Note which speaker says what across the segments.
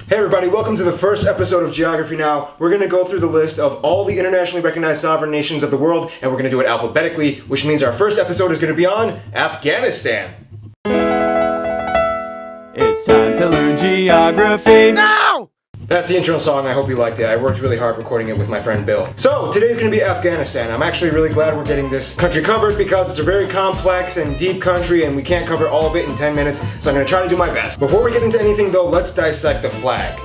Speaker 1: Hey everybody, welcome to the first episode of Geography Now. We're going to go through the list of all the internationally recognized sovereign nations of the world, and we're going to do it alphabetically, which means our first episode is going to be on Afghanistan.
Speaker 2: It's time to learn geography now!
Speaker 1: That's the intro song. I hope you liked it. I worked really hard recording it with my friend Bill. So, today's going to be Afghanistan. I'm actually really glad we're getting this country covered because it's a very complex and deep country and we can't cover all of it in 10 minutes, so I'm going to try to do my best. Before we get into anything though, let's dissect the flag.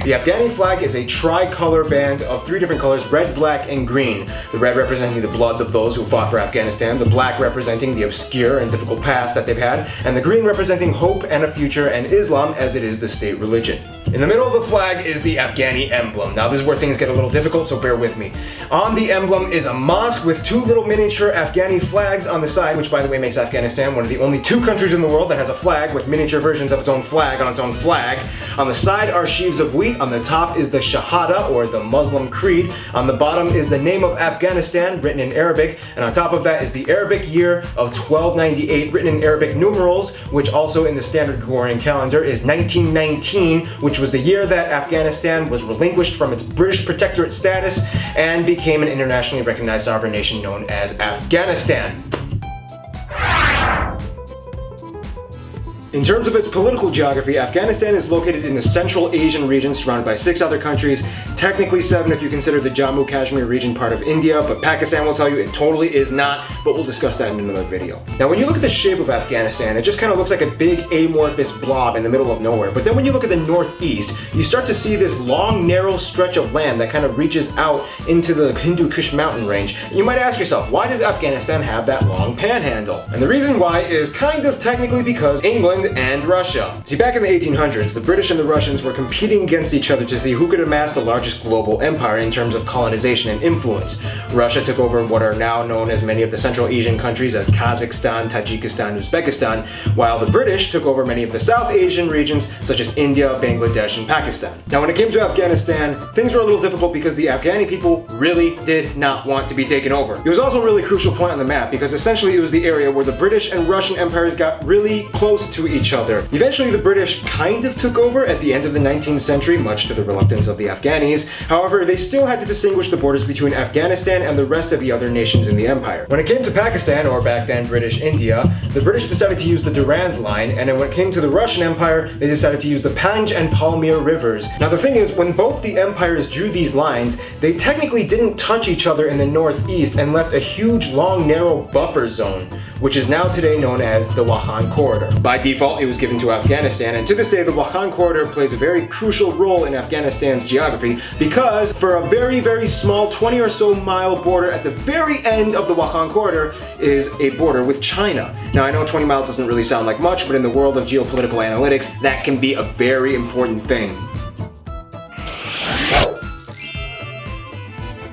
Speaker 1: The Afghani flag is a tricolor band of three different colors, red, black, and green. The red representing the blood of those who fought for Afghanistan, the black representing the obscure and difficult past that they've had, and the green representing hope and a future and Islam as it is the state religion. In the middle of the flag is the Afghani emblem. Now this is where things get a little difficult, so bear with me. On the emblem is a mosque with two little miniature Afghani flags on the side, which by the way makes Afghanistan one of the only two countries in the world that has a flag with miniature versions of its own flag on its own flag. On the side are sheaves of wheat. On the top is the Shahada, or the Muslim creed. On the bottom is the name of Afghanistan, written in Arabic. And on top of that is the Arabic year of 1298, written in Arabic numerals, which also in the standard Gregorian calendar is 1919, which was the year that Afghanistan was relinquished from its British protectorate status and became an internationally recognized sovereign nation known as Afghanistan. In terms of its political geography, Afghanistan is located in the Central Asian region surrounded by 6 other countries, technically 7 if you consider the Jammu Kashmir region part of India, but Pakistan will tell you it totally is not, but we'll discuss that in another video. Now when you look at the shape of Afghanistan, it just kind of looks like a big amorphous blob in the middle of nowhere, but then when you look at the northeast, you start to see this long narrow stretch of land that kind of reaches out into the Hindu Kush mountain range. And you might ask yourself, why does Afghanistan have that long panhandle? And the reason why is kind of technically because England and Russia. See, back in the 1800s, the British and the Russians were competing against each other to see who could amass the largest global empire in terms of colonization and influence. Russia took over what are now known as many of the Central Asian countries as Kazakhstan, Tajikistan, Uzbekistan, while the British took over many of the South Asian regions such as India, Bangladesh, and Pakistan. Now when it came to Afghanistan, things were a little difficult because the Afghani people really did not want to be taken over. It was also a really crucial point on the map because essentially it was the area where the British and Russian empires got really close to each other. Eventually the British kind of took over at the end of the 19th century, much to the reluctance of the Afghanis. However, they still had to distinguish the borders between Afghanistan and the rest of the other nations in the empire. When it came to Pakistan, or back then British India, the British decided to use the Durand Line, and then when it came to the Russian Empire, they decided to use the Panj and Palmyr rivers. Now the thing is, when both the empires drew these lines, they technically didn't touch each other in the northeast and left a huge, long, narrow buffer zone, which is now today known as the Wakhan Corridor. By default, it was given to Afghanistan, and to this day the Wakhan Corridor plays a very crucial role in Afghanistan's geography because for a very, very small 20 or so mile border at the very end of the Wakhan Corridor is a border with China. Now I know 20 miles doesn't really sound like much, but in the world of geopolitical analytics, that can be a very important thing.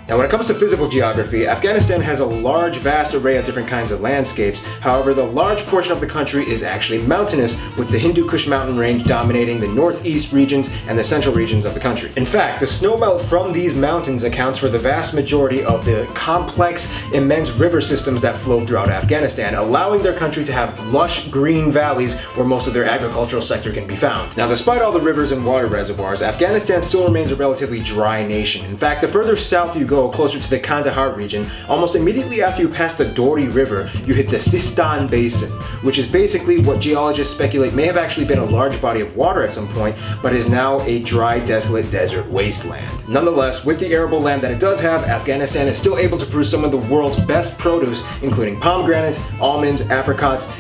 Speaker 1: Now when it comes to physical geography, Afghanistan has a large, vast array of different kinds of landscapes. However, the large portion of the country is actually mountainous, with the Hindu Kush mountain range dominating the northeast regions and the central regions of the country. In fact, the snowmelt from these mountains accounts for the vast majority of the complex, immense river systems that flow throughout Afghanistan, allowing their country to have lush green valleys where most of their agricultural sector can be found. Now despite all the rivers and water reservoirs, Afghanistan still remains a relatively dry nation. In fact, the further south you go, closer to the Kandahar region, almost immediately after you pass the Dori River, you hit the Sistan Basin, which is basically what geologists speculate may have actually been a large body of water at some point, but is now a dry, desolate desert wasteland. Nonetheless, with the arable land that it does have, Afghanistan is still able to produce some of the world's best produce, including pomegranates, almonds, apricots,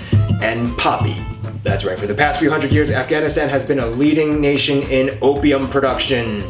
Speaker 1: and poppy. That's right, for the past few hundred years, Afghanistan has been a leading nation in opium production.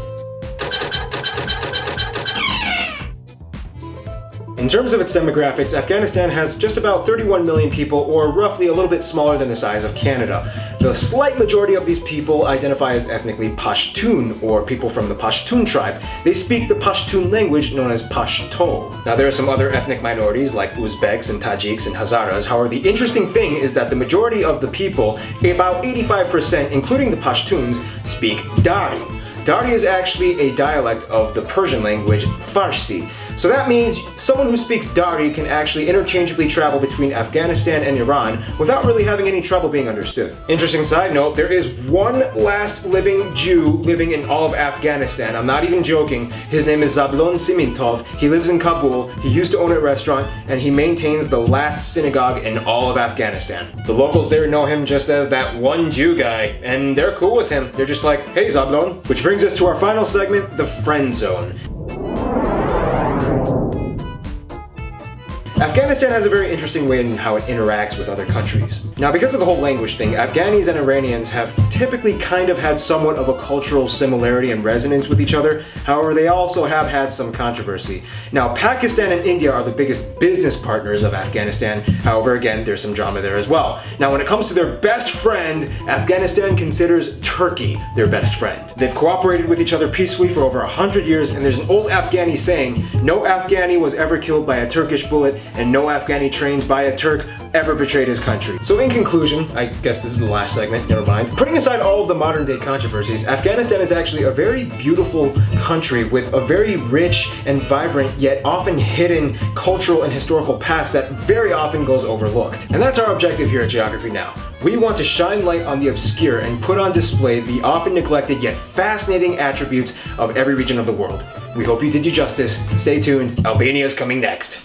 Speaker 1: In terms of its demographics, Afghanistan has just about 31 million people, or roughly a little bit smaller than the size of Canada. The slight majority of these people identify as ethnically Pashtun, or people from the Pashtun tribe. They speak the Pashtun language known as Pashto. Now there are some other ethnic minorities like Uzbeks and Tajiks and Hazaras. However, the interesting thing is that the majority of the people, about 85%, including the Pashtuns, speak Dari. Dari is actually a dialect of the Persian language Farsi. So that means someone who speaks Dari can actually interchangeably travel between Afghanistan and Iran without really having any trouble being understood. Interesting side note, there is one last living Jew living in all of Afghanistan. I'm not even joking. His name is Zablon Simintov. He lives in Kabul. He used to own a restaurant and he maintains the last synagogue in all of Afghanistan. The locals there know him just as that one Jew guy, and they're cool with him. They're just like, hey Zablon. Which brings us to our final segment, the friend zone. Afghanistan has a very interesting way in how it interacts with other countries. Now, because of the whole language thing, Afghanis and Iranians have typically kind of had somewhat of a cultural similarity and resonance with each other. However, they also have had some controversy. Now, Pakistan and India are the biggest business partners of Afghanistan. However, again, there's some drama there as well. Now, when it comes to their best friend, Afghanistan considers Turkey their best friend. They've cooperated with each other peacefully for over 100 years, and there's an old Afghani saying, no Afghani was ever killed by a Turkish bullet, and no Afghani trained by a Turk ever betrayed his country. So in conclusion, I guess this is the last segment, never mind. Putting aside all of the modern day controversies, Afghanistan is actually a very beautiful country with a very rich and vibrant yet often hidden cultural and historical past that very often goes overlooked. And that's our objective here at Geography Now. We want to shine light on the obscure and put on display the often neglected yet fascinating attributes of every region of the world. We hope you did you justice. Stay tuned, Albania is coming next.